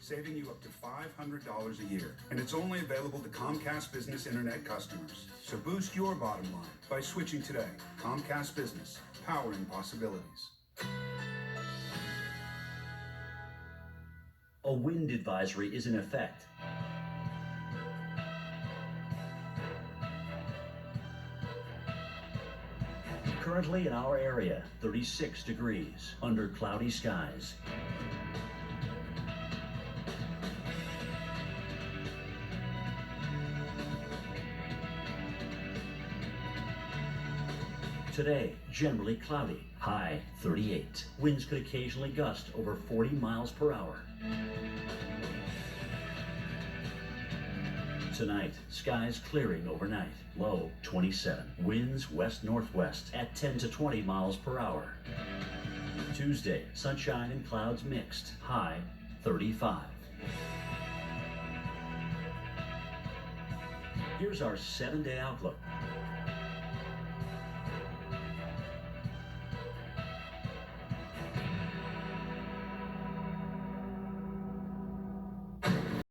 saving you up to $500 a year. And it's only available to Comcast Business Internet customers. So boost your bottom line by switching today. Comcast Business, powering possibilities. A wind advisory is in effect. Currently in our area, 36 degrees under cloudy skies. Today, generally cloudy, high 38. Winds could occasionally gust over 40 miles per hour. Tonight, skies clearing overnight, low 27. Winds west-northwest at 10 to 20 miles per hour. Tuesday, sunshine and clouds mixed, high 35. Here's our 7-day outlook.